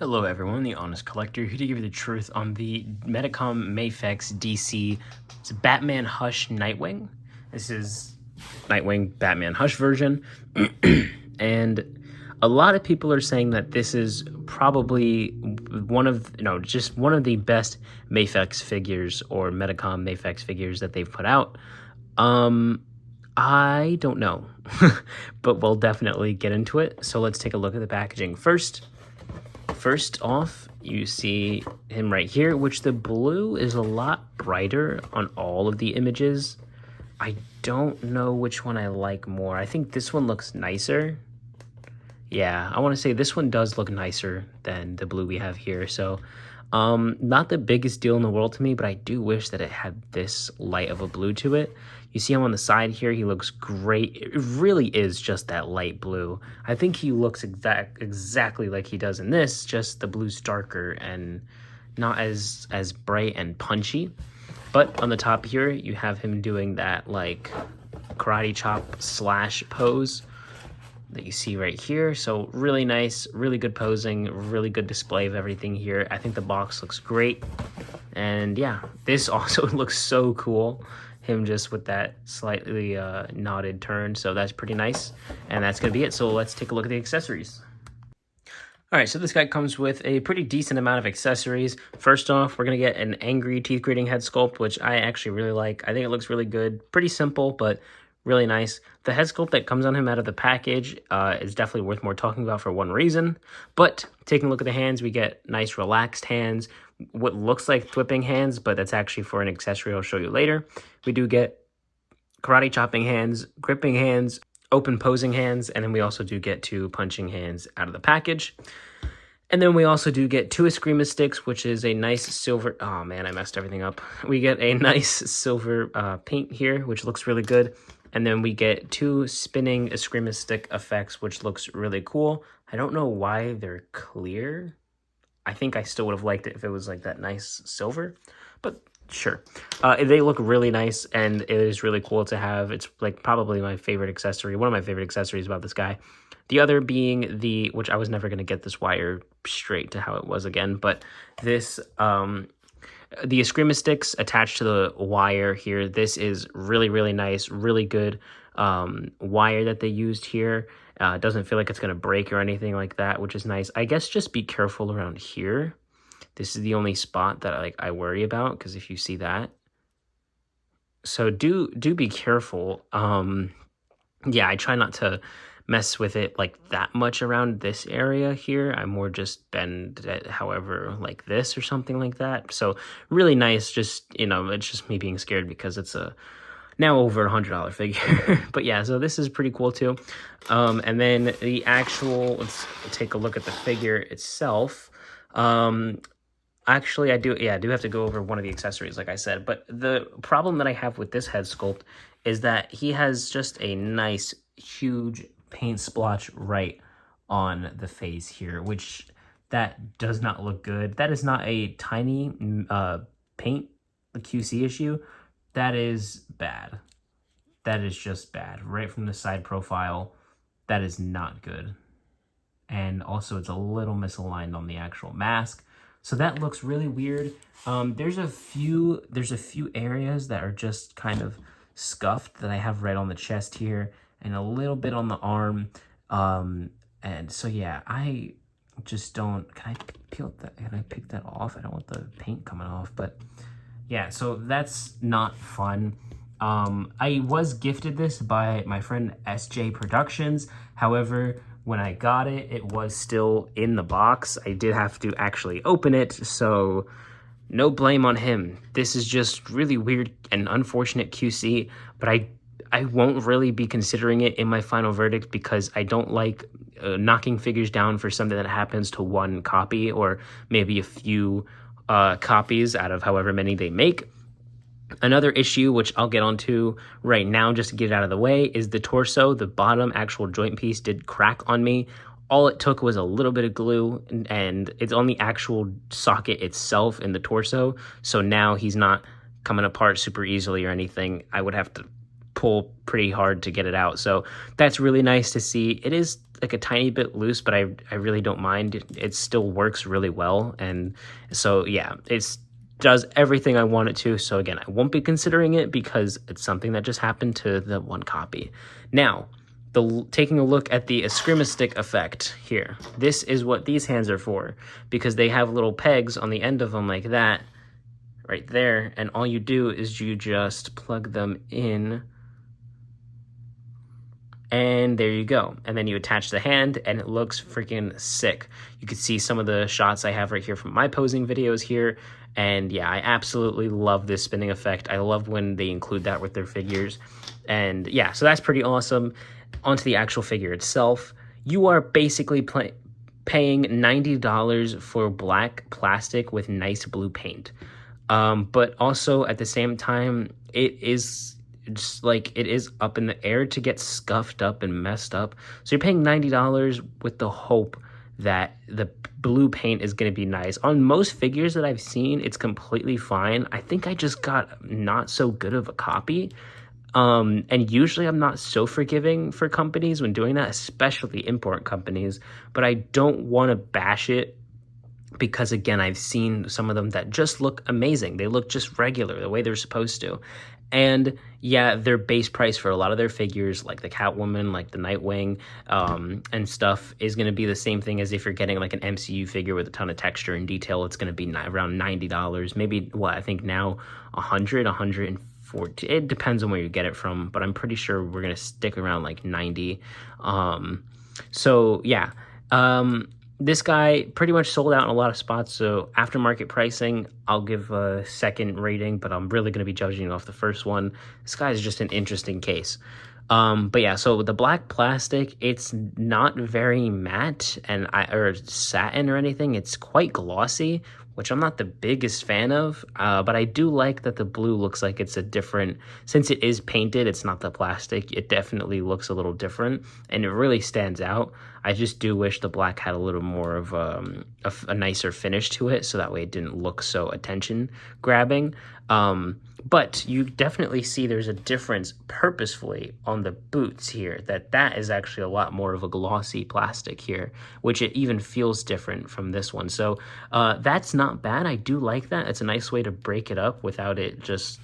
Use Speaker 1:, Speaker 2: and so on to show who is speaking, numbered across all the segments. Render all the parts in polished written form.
Speaker 1: Hello everyone, the Honest Collector here to give you the truth on the Medicom Mafex DC. It's a Batman Hush Nightwing. This is Nightwing Batman Hush version. And a lot of people are saying that this is probably just one of the best Mafex figures or Medicom Mafex figures that they've put out. I don't know, but we'll definitely get into it. So let's take a look at the packaging first. First off, you see him right here, which the blue is a lot brighter on all of the images. I don't know which one I like more. I think this one looks nicer. Yeah, I want to say this one does look nicer than the blue we have here. So, not the biggest deal in the world to me, but I do wish that it had this light of a blue to it. You see him on the side here, he looks great. It really is just that light blue. I think he looks exactly like he does in this, just the blue's darker and not as bright and punchy. But on the top here, you have him doing that like karate chop slash pose that you see right here. So really nice, really good posing, really good display of everything here. I think the box looks great. And yeah, this also looks so cool. Him just with that slightly knotted turn. So that's pretty nice. And that's going to be it. So let's take a look at the accessories. All right, so this guy comes with a pretty decent amount of accessories. First off, we're going to get an angry teeth-grating head sculpt, which I actually really like. I think it looks really good. Pretty simple, but really nice. The head sculpt that comes on him out of the package is definitely worth more talking about for one reason. But taking a look at the hands, we get nice relaxed hands. What looks like whipping hands, but that's actually for an accessory I'll show you later. We do get karate chopping hands, gripping hands, open posing hands, and then we also do get 2 punching hands out of the package. And then we also do get 2 Eskrima sticks, which is a nice silver... Oh man, I messed everything up. We get a nice silver paint here, which looks really good. And then we get 2 spinning Eskrima stick effects, which looks really cool. I don't know why they're clear. I think I still would have liked it if it was like that nice silver, but sure. They look really nice, and it is really cool to have. It's like probably my favorite accessory, one of my favorite accessories about this guy. The other being which I was never going to get this wire straight to how it was again, but this, the Eskrima sticks attached to the wire here. This is really, really nice, really good wire that they used here. It doesn't feel like it's going to break or anything like that, which is nice. I guess just be careful around here. This is the only spot that I worry about, because if you see that. So do be careful. Yeah, I try not to mess with it like that much around this area here. I more just bend it however like this or something like that. So really nice, just, it's just me being scared because it's a now over $100 figure. But yeah, so this is pretty cool too. And then the actual, let's take a look at the figure itself. Actually, I do have to go over one of the accessories, like I said. But the problem that I have with this head sculpt is that he has just a nice, huge paint splotch right on the face here, which that does not look good. That is not a tiny paint QC issue. That is bad. That is just bad. Right from the side profile, that is not good. And also it's a little misaligned on the actual mask. So that looks really weird. There's a few areas that are just kind of scuffed that I have right on the chest here and a little bit on the arm. And so yeah, I just don't, can I pick that off? I don't want the paint coming off, but yeah, so that's not fun. I was gifted this by my friend SJ Productions. However, when I got it, it was still in the box. I did have to actually open it, so no blame on him. This is just really weird and unfortunate QC, but I won't really be considering it in my final verdict because I don't like knocking figures down for something that happens to one copy or maybe a few copies out of however many they make. Another issue, which I'll get onto right now just to get it out of the way, is the torso. The bottom actual joint piece did crack on me. All it took was a little bit of glue, and it's on the actual socket itself in the torso. So now he's not coming apart super easily or anything. I would have to pull pretty hard to get it out. So that's really nice to see. It is like a tiny bit loose, but I really don't mind. It still works really well. And so, yeah, it's does everything I want it to. So again, I won't be considering it because it's something that just happened to the one copy. Now, taking a look at the Eskrima stick effect here. This is what these hands are for, because they have little pegs on the end of them like that, right there, and all you do is you just plug them in, and there you go. And then you attach the hand, and it looks freaking sick. You can see some of the shots I have right here from my posing videos here, and yeah, I absolutely love this spinning effect. I love when they include that with their figures, and yeah, so that's pretty awesome. Onto the actual figure itself, you are basically paying $90 for black plastic with nice blue paint. But also at the same time, it is just like it is up in the air to get scuffed up and messed up. So you're paying $90 with the hope that the blue paint is going to be nice. On most figures that I've seen, it's completely fine. I think I just got not so good of a copy. And usually I'm not so forgiving for companies when doing that, especially import companies, but I don't want to bash it because, again, I've seen some of them that just look amazing. They look just regular, the way they're supposed to. And yeah, their base price for a lot of their figures, like the Catwoman, like the Nightwing, and stuff, is going to be the same thing as if you're getting like an MCU figure with a ton of texture and detail. It's going to be around $90, maybe I think now $140. It depends on where you get it from, but I'm pretty sure we're going to stick around like 90. So yeah, this guy pretty much sold out in a lot of spots. So aftermarket pricing, I'll give a second rating, but I'm really going to be judging off the first one. This guy is just an interesting case. But yeah, so the black plastic, it's not very matte or satin or anything. It's quite glossy, which I'm not the biggest fan of, but I do like that the blue looks like it's a different, since it is painted, it's not the plastic, it definitely looks a little different, and it really stands out. I just do wish the black had a little more of a nicer finish to it, so that way it didn't look so attention-grabbing. But you definitely see there's a difference purposefully on the boots here, that is actually a lot more of a glossy plastic here, which it even feels different from this one. So that's not bad. I do like that. It's a nice way to break it up without it just,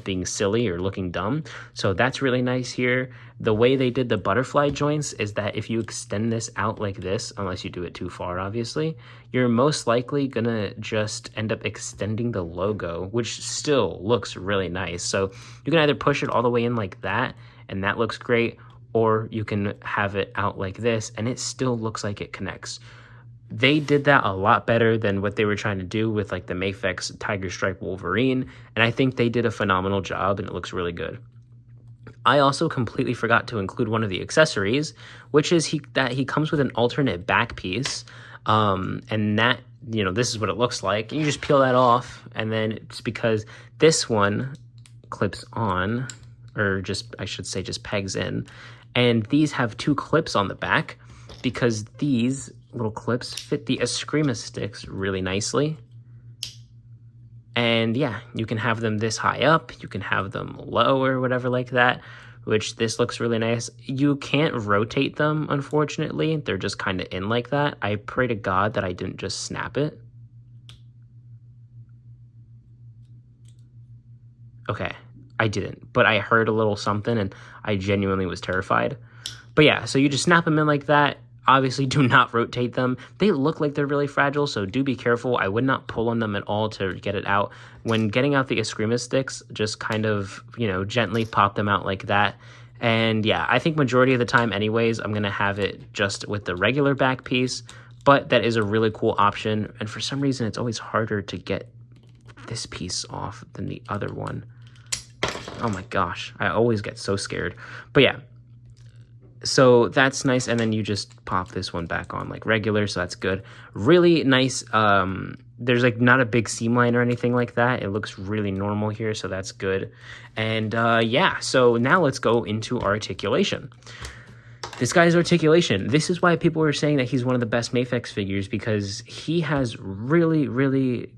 Speaker 1: being silly or looking dumb. So that's really nice here. The way they did the butterfly joints is that if you extend this out like this, unless you do it too far, obviously, you're most likely gonna just end up extending the logo, which still looks really nice. So you can either push it all the way in like that, and that looks great, or you can have it out like this, and it still looks like it connects. They did that a lot better than what they were trying to do with like the Mafex Tiger Stripe Wolverine, and I think they did a phenomenal job, and it looks really good. I also completely forgot to include one of the accessories, which is that he comes with an alternate back piece, and that, this is what it looks like. You just peel that off, and then it's because this one clips on, or just, I should say, just pegs in, and these have two clips on the back because these little clips fit the Eskrima sticks really nicely. And yeah, you can have them this high up, you can have them low or whatever like that, which this looks really nice. You can't rotate them, unfortunately. They're just kind of in like that. I pray to God that I didn't just snap it. Okay, I didn't, but I heard a little something and I genuinely was terrified. But yeah, so you just snap them in like that. Obviously, do not rotate them. They look like they're really fragile, so do be careful. I would not pull on them at all to get it out. When getting out the Eskrima sticks, just kind of, gently pop them out like that. And yeah, I think majority of the time anyways, I'm going to have it just with the regular back piece, but that is a really cool option. And for some reason, it's always harder to get this piece off than the other one. Oh my gosh, I always get so scared. But yeah. So that's nice, and then you just pop this one back on like regular, so that's good. Really nice. There's like not a big seam line or anything like that. It looks really normal here, so that's good. And yeah, so now let's go into articulation. This guy's articulation. This is why people were saying that he's one of the best Mafex figures, because he has really,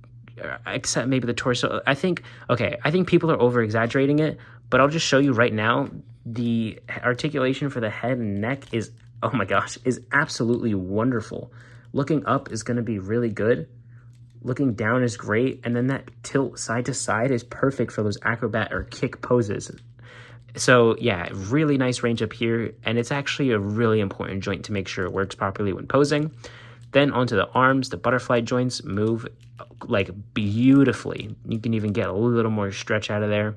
Speaker 1: except maybe the torso. I think people are over-exaggerating it, but I'll just show you right now. The articulation for the head and neck is oh my gosh, is absolutely wonderful. Looking up is going to be really good. Looking down is great. And then that tilt side to side is perfect for those acrobat or kick poses. So yeah, really nice range up here. And it's actually a really important joint to make sure it works properly when posing. Then onto the arms, the butterfly joints move like beautifully. You can even get a little more stretch out of there.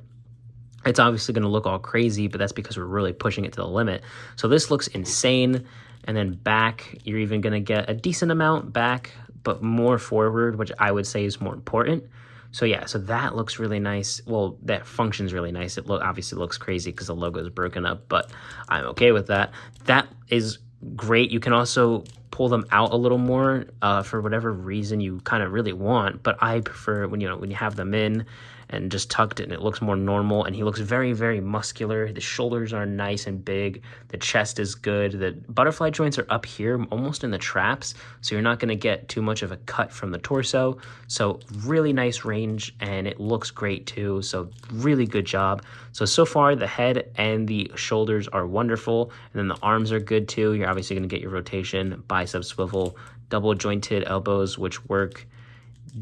Speaker 1: It's obviously going to look all crazy, but that's because we're really pushing it to the limit. So this looks insane. And then back, you're even going to get a decent amount back, but more forward, which I would say is more important. So yeah, so that looks really nice. Well, that functions really nice. It obviously looks crazy because the logo is broken up, but I'm okay with that. That is great. You can also pull them out a little more for whatever reason you kind of really want, but I prefer when you have them in and just tucked and it looks more normal. And he looks very, very muscular. The shoulders are nice and big. The chest is good. The butterfly joints are up here, almost in the traps, so you're not going to get too much of a cut from the torso. So really nice range, and it looks great too. So really good job. So far the head and the shoulders are wonderful, and then the arms are good too. You're obviously going to get your rotation, bicep swivel, double jointed elbows, which work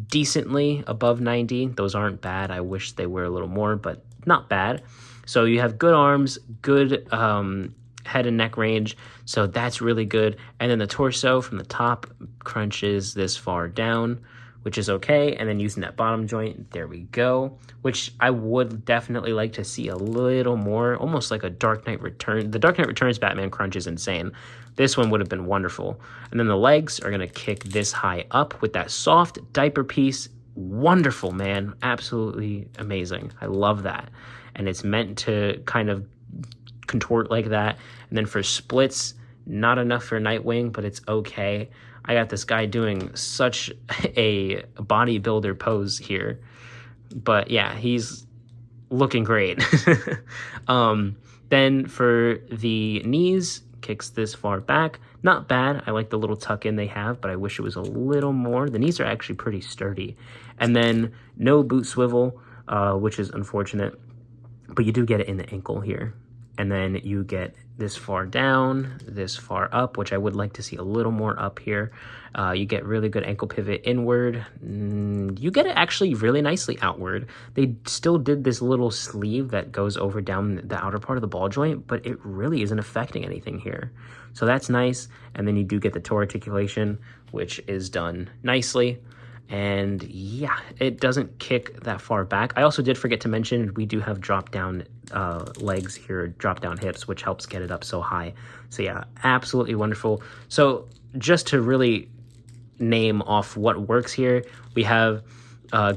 Speaker 1: decently above 90. Those aren't bad. I wish they were a little more, but not bad. So you have good arms, good head and neck range. So that's really good. And then the torso from the top crunches this far down, which is okay. And then using that bottom joint, there we go, which I would definitely like to see a little more, almost like a Dark Knight Returns. The Dark Knight Returns Batman crunch is insane. This one would have been wonderful. And then the legs are going to kick this high up with that soft diaper piece. Wonderful, man. Absolutely amazing. I love that. And it's meant to kind of contort like that. And then for splits, not enough for Nightwing, but it's okay. I got this guy doing such a bodybuilder pose here. But yeah, he's looking great. Then for the knees, kicks this far back. Not bad. I like the little tuck in they have, but I wish it was a little more. The knees are actually pretty sturdy. And then no boot swivel, which is unfortunate, but you do get it in the ankle here. And then you get this far down, this far up, which I would like to see a little more up here. You get really good ankle pivot inward. You get it actually really nicely outward. They still did this little sleeve that goes over down the outer part of the ball joint, but it really isn't affecting anything here. So that's nice. And then you do get the toe articulation, which is done nicely. And yeah, it doesn't kick that far back. I also did forget to mention we do have drop down legs here, drop down hips, which helps get it up so high. So yeah, absolutely wonderful. So just to really name off what works here, we have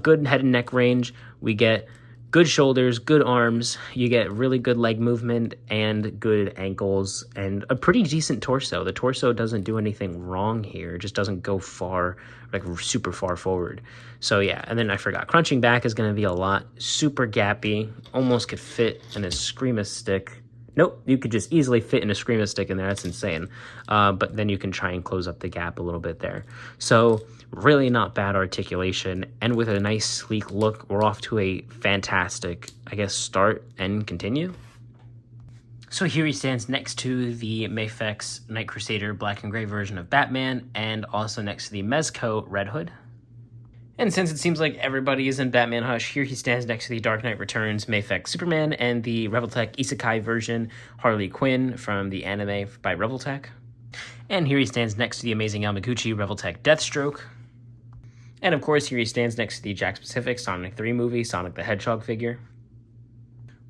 Speaker 1: good head and neck range. We get good shoulders, good arms. You get really good leg movement and good ankles and a pretty decent torso. The torso doesn't do anything wrong here. It just doesn't go far, like super far forward. So yeah, and then I forgot, crunching back is going to be a lot. Super gappy, almost could fit in a Screama stick. Nope, you could just easily fit in a Screama stick in there. That's insane. But then you can try and close up the gap a little bit there. So really not bad articulation. And with a nice sleek look, we're off to a fantastic, I guess, start and continue. So here he stands next to the Mafex Night Crusader black and gray version of Batman, and also next to the Mezco Red Hood. And since it seems like everybody is in Batman Hush, here he stands next to the Dark Knight Returns Mafex Superman and the Revoltech Isekai version Harley Quinn from the anime by Revoltech. And here he stands next to the amazing Yamaguchi Revoltech Deathstroke. And of course, here he stands next to the Jakks Pacific Sonic 3 movie, Sonic the Hedgehog figure.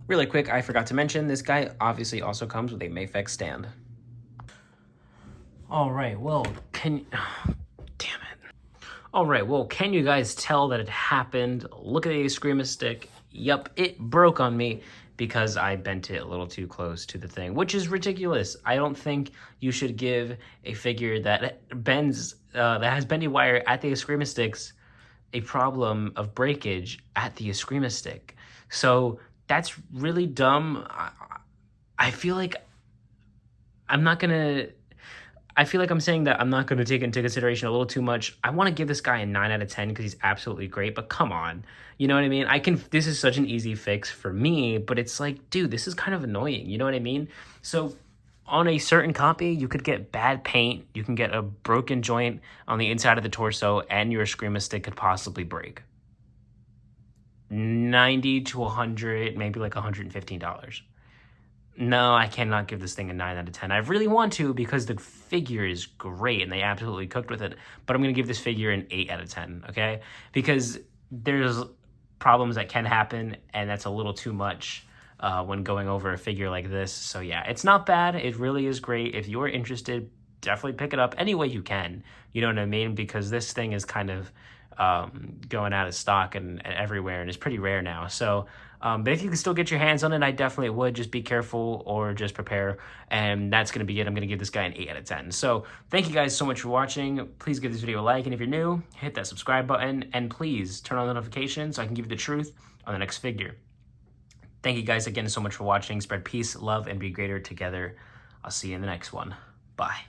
Speaker 1: Really quick, I forgot to mention, this guy obviously also comes with a Mafex stand. Alright, well, damn it. Alright, well, can you guys tell that it happened? Look at the Screama stick. Yup, it broke on me because I bent it a little too close to the thing, which is ridiculous. I don't think you should give a figure that bends, that has bendy wire at the Screama sticks a problem of breakage at the Screama stick. So that's really dumb. I feel like I'm saying that I'm not going to take into consideration a little too much. I want to give this guy a 9 out of 10 because he's absolutely great, but come on. You know what I mean? This is such an easy fix for me, but it's like, dude, this is kind of annoying. You know what I mean? So on a certain copy, you could get bad paint, you can get a broken joint on the inside of the torso, and your Screamo stick could possibly break. 90 to 100, maybe like $115. No, I cannot give this thing a 9 out of 10. I really want to because the figure is great and they absolutely cooked with it. But I'm going to give this figure an 8 out of 10, okay? Because there's problems that can happen, and that's a little too much when going over a figure like this. So yeah, it's not bad. It really is great. If you're interested, definitely pick it up any way you can. You know what I mean? Because this thing is kind of going out of stock and everywhere, and it's pretty rare now. So, but if you can still get your hands on it, I definitely would. Just be careful or just prepare, and that's going to be it. I'm going to give this guy an 8 out of 10. So thank you guys so much for watching. Please give this video a like, and if you're new, hit that subscribe button, and please turn on the notifications so I can give you the truth on the next figure. Thank you guys again so much for watching. Spread peace, love, and be greater together. I'll see you in the next one. Bye.